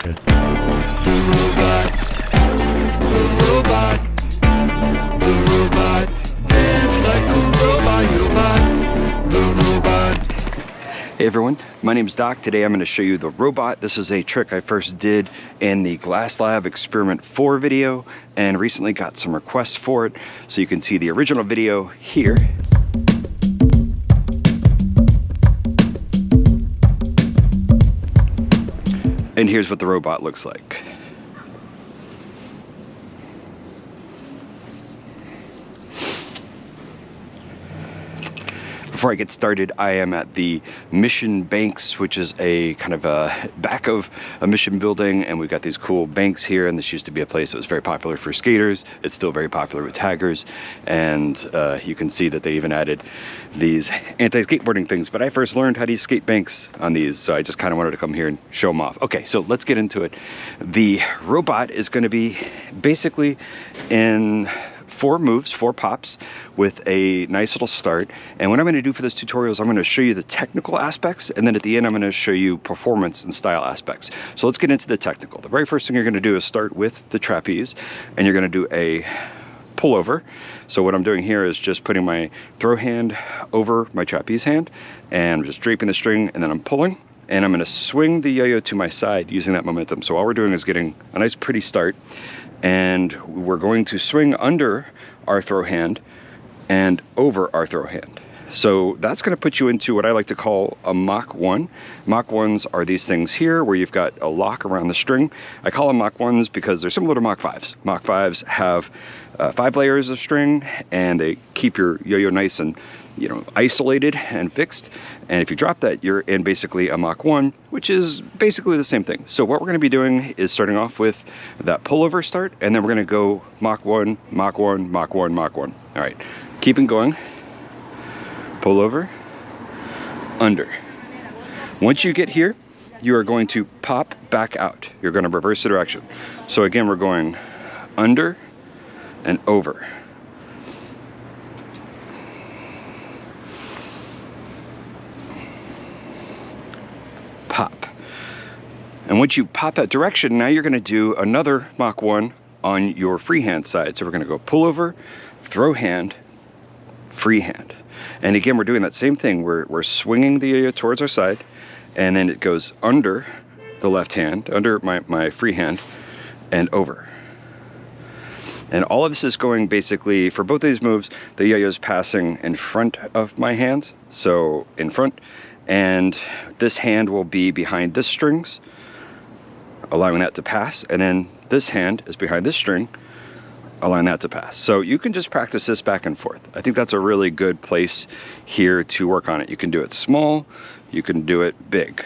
Good. Hey everyone, my name is Doc. Today I'm going to show you the robot. This is a trick I first did in the Glass Lab Experiment 4 video and recently got some requests for it. So you can see the original video here. And here's what the robot looks like. Before I get started, I am at the Mission Banks, which is a kind of a back of a mission building, and we've got these cool banks here, and this used to be a place that was very popular for skaters. It's still very popular with taggers, and you can see that they even added these anti-skateboarding things, but I first learned how to use skate banks on these, so I just kind of wanted to come here and show them off. Okay, so let's get into it. The robot is going to be basically in 4 moves, 4 pops with a nice little start. And what I'm going to do for this tutorial is I'm going to show you the technical aspects, and then at the end I'm going to show you performance and style aspects. So let's get into the technical. The very first thing you're going to do is start with the trapeze, and you're going to do a pullover. So what I'm doing here is just putting my throw hand over my trapeze hand, and I'm just draping the string, and then I'm pulling, and I'm going to swing the yo-yo to my side using that momentum. So all we're doing is getting a nice pretty start, and we're going to swing under our throw hand and over our throw hand. So that's going to put you into what I like to call a Mach 1. Mach 1s are these things here where you've got a lock around the string. I call them Mach 1s because they're similar to Mach 5s. Mach 5s have 5 layers of string, and they keep your yo-yo nice and, you know, isolated and fixed. And if you drop that, you're in basically a Mach 1, which is basically the same thing. So what we're going to be doing is starting off with that pullover start, and then we're going to go Mach 1, Mach 1, Mach 1, Mach 1. All right, keeping going. Pullover, under. Once you get here, you are going to pop back out. You're going to reverse the direction. So again, we're going under and over. Pop. And once you pop that direction, now you're going to do another Mach 1 on your freehand side. So we're going to go pull over, throw hand, freehand. And again, we're doing that same thing. We're swinging the yo-yo towards our side, and then it goes under the left hand, under my free hand, and over. And all of this is going basically, for both of these moves, the yo-yo is passing in front of my hands, so in front, and this hand will be behind this strings, allowing that to pass, and then this hand is behind this string, allowing that to pass. So you can just practice this back and forth. I think that's a really good place here to work on it. You can do it small, you can do it big.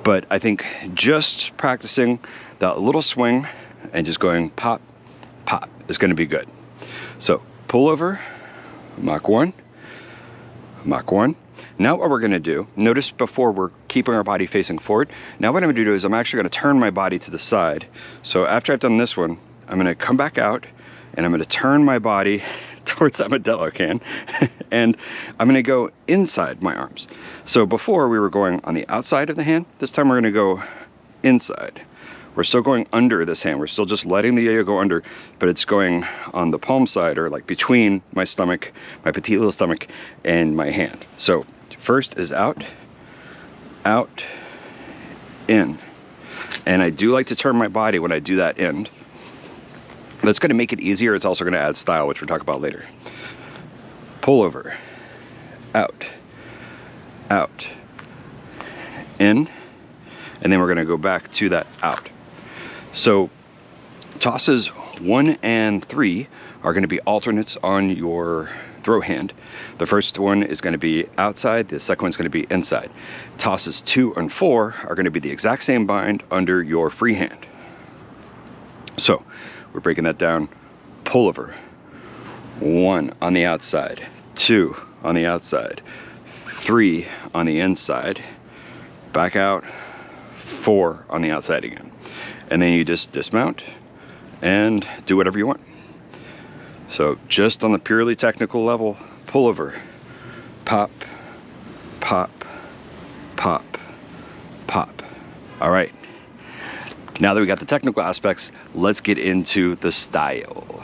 But I think just practicing that little swing and just going pop, pop is going to be good. So pull over, Mach 1, Mach 1. Now what we're going to do, notice before we're keeping our body facing forward, now what I'm going to do is I'm actually going to turn my body to the side. So after I've done this one, I'm going to come back out and I'm going to turn my body towards that Modelo can and I'm going to go inside my arms. So before we were going on the outside of the hand, this time we're going to go inside. We're still going under this hand. We're still just letting the yo-yo go under, but it's going on the palm side, or like between my stomach, my petite little stomach, and my hand. So first is out, out, in. And I do like to turn my body when I do that end. That's going to make it easier. It's also going to add style, which we'll talk about later. Pull over, out, out, in, and then we're going to go back to that out. So tosses 1 and 3 are going to be alternates on your throw hand. The first one is going to be outside, the second one's going to be inside. Tosses 2 and 4 are going to be the exact same bind under your free hand. So we're breaking that down. Pull over, 1 on the outside, 2 on the outside, 3 on the inside, back out, 4 on the outside again. And then you just dismount and do whatever you want. So just on the purely technical level, pull over, pop, pop, pop, pop. All right, now that we got the technical aspects, let's get into the style.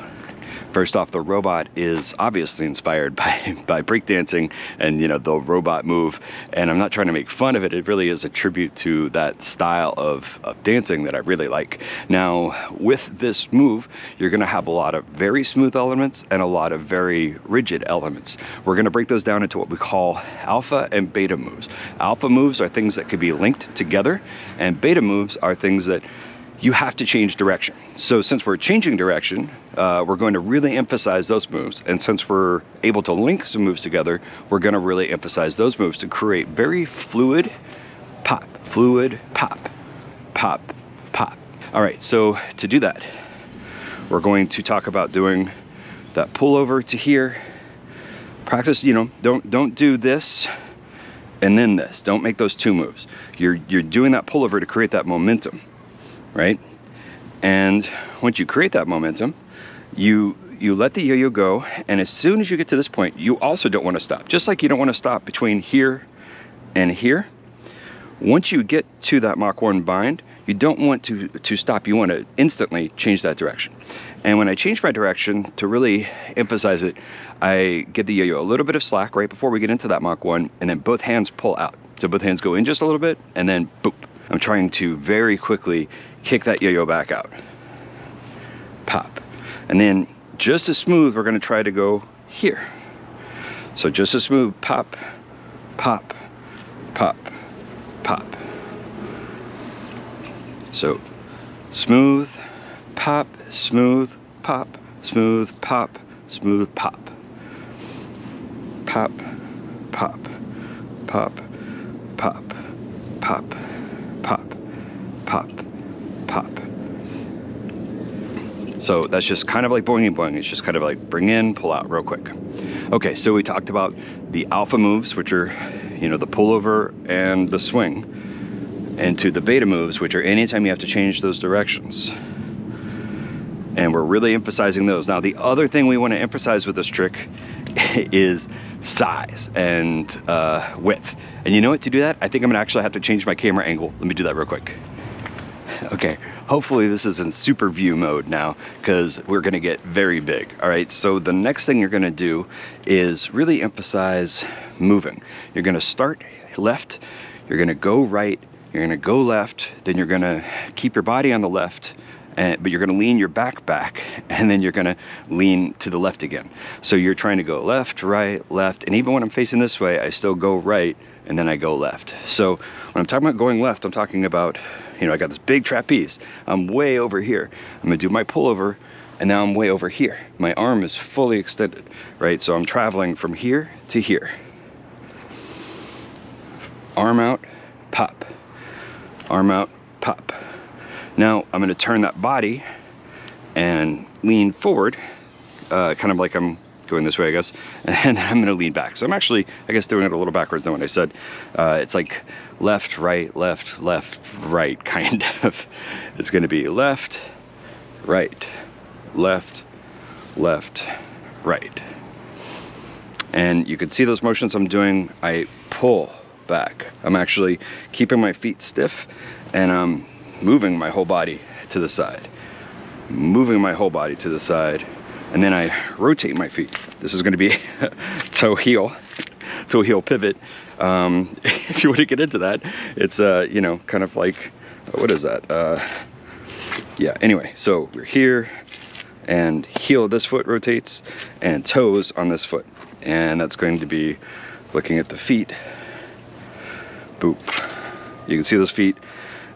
First off, the robot is obviously inspired by breakdancing and, you know, the robot move. And I'm not trying to make fun of it. It really is a tribute to that style of dancing that I really like. Now, with this move, you're going to have a lot of very smooth elements and a lot of very rigid elements. We're going to break those down into what we call alpha and beta moves. Alpha moves are things that could be linked together, and beta moves are things that you have to change direction. So since we're changing direction, we're going to really emphasize those moves. And since we're able to link some moves together, we're going to really emphasize those moves to create very fluid pop, pop, pop. All right, so to do that, we're going to talk about doing that pullover to here. Practice, you know, don't do this and then this. Don't make those two moves. You're doing that pullover to create that momentum, right? And once you create that momentum, you let the yo-yo go, and as soon as you get to this point, you also don't want to stop. Just like you don't want to stop between here and here. Once you get to that Mach 1 bind, you don't want to stop. You want to instantly change that direction. And when I change my direction, to really emphasize it, I give the yo-yo a little bit of slack right before we get into that Mach 1, and then both hands pull out. So both hands go in just a little bit, and then boop. I'm trying to very quickly kick that yo-yo back out. Pop. And then just as smooth, we're going to try to go here. So just as smooth, pop, pop, pop, pop. So smooth, pop, smooth, pop, smooth, pop, smooth, pop. Pop, pop, pop, pop, pop, pop, pop, pop. So that's just kind of like boing boing. It's just kind of like bring in, pull out real quick. Okay, so we talked about the alpha moves, which are, you know, the pullover and the swing, and to the beta moves, which are anytime you have to change those directions. And we're really emphasizing those. Now, the other thing we want to emphasize with this trick is size and width. And you know what, to do that, I think I'm gonna actually have to change my camera angle. Let me do that real quick. Okay, hopefully this is in super view mode now, because we're gonna get very big. All right, so the next thing you're gonna do is really emphasize moving. You're gonna start left, you're gonna go right, you're gonna go left, then you're gonna keep your body on the left, but you're gonna lean your back, and then you're gonna lean to the left again. So you're trying to go left, right, left, and even when I'm facing this way, I still go right, and then I go left. So when I'm talking about going left, I'm talking about, you know, I got this big trapeze. I'm way over here. I'm gonna do my pullover, and now I'm way over here. My arm is fully extended, right? So I'm traveling from here to here. Arm out, pop. Arm out, pop. Now I'm gonna turn that body and lean forward, kind of like I'm going this way, I guess, and then I'm gonna lean back. So I'm actually, I guess, doing it a little backwards than what I said. It's like left, right, kind of. It's gonna be left, right, left, right. And you can see those motions I'm doing. I pull back. I'm actually keeping my feet stiff, and I'm moving my whole body to the side. Moving my whole body to the side. And then I rotate my feet. This is going to be toe heel pivot. If you want to get into that, it's you know, kind of like, what is that? Yeah. Anyway, so we're here, and heel of this foot rotates, and toes on this foot, and that's going to be looking at the feet. Boop. You can see those feet,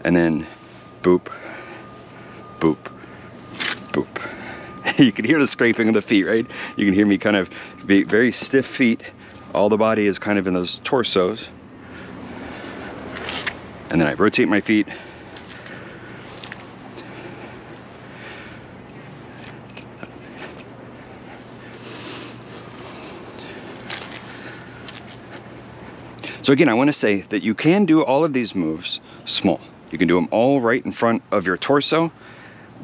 and then boop, boop, boop. You can hear the scraping of the feet, right? You can hear me kind of be very stiff feet. All the body is kind of in those torsos. And then I rotate my feet. So again, I want to say that you can do all of these moves small. You can do them all right in front of your torso,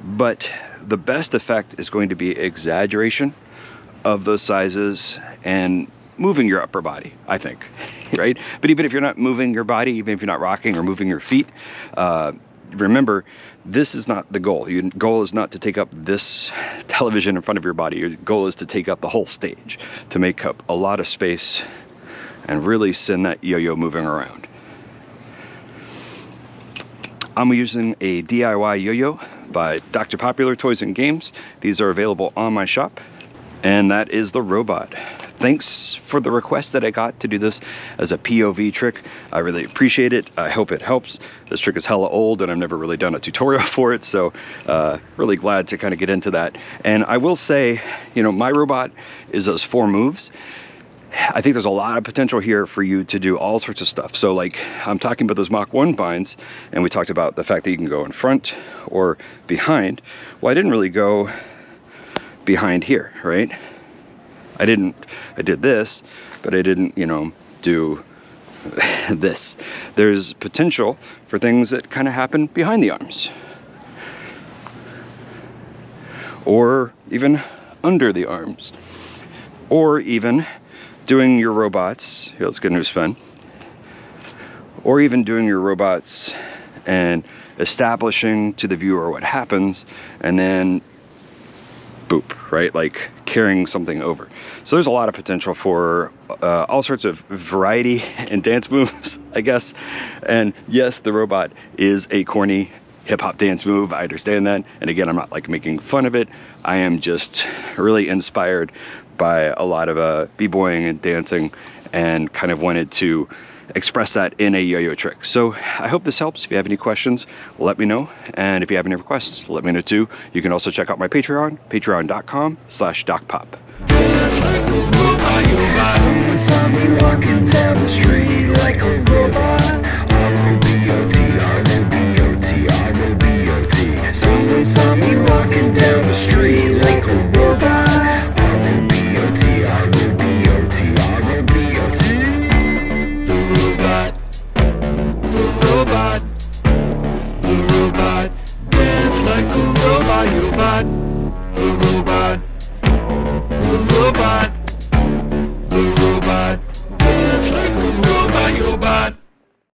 but the best effect is going to be exaggeration of those sizes and moving your upper body, I think. right? But even if you're not moving your body, even if you're not rocking or moving your feet, remember, this is not the goal. Your goal is not to take up this television in front of your body. Your goal is to take up the whole stage, to make up a lot of space and really send that yo-yo moving around. I'm using a DIY yo-yo by Dr. Popular Toys and Games. These are available on my shop. And that is the robot. Thanks for the request that I got to do this as a POV trick. I really appreciate it. I hope it helps. This trick is hella old and I've never really done a tutorial for it, so really glad to kind of get into that. And I will say, you know, my robot is those 4 moves. I think there's a lot of potential here for you to do all sorts of stuff. So like I'm talking about those Mach 1 binds, and we talked about the fact that you can go in front or behind. Well, I didn't really go behind here, right? I did this, but I didn't, you know, do this. There's potential for things that kind of happen behind the arms. Or even under the arms. Or even doing your robots, here, let's get a new spin. Or even doing your robots and establishing to the viewer what happens, and then boop, right? Like carrying something over. So there's a lot of potential for all sorts of variety and dance moves, I guess. And yes, the robot is a corny hip-hop dance move. I understand that. And again, I'm not like making fun of it. I am just really inspired by a lot of b-boying and dancing, and kind of wanted to express that in a yo-yo trick. So I hope this helps. If you have any questions, let me know. And if you have any requests, let me know too. You can also check out my Patreon, patreon.com/DocPop. Someone saw me walking down the street like a robot. R-O-B-O-T. Someone saw me walking down the street like a robot. R-O-B-O-T. The robot dance like a robot. The robot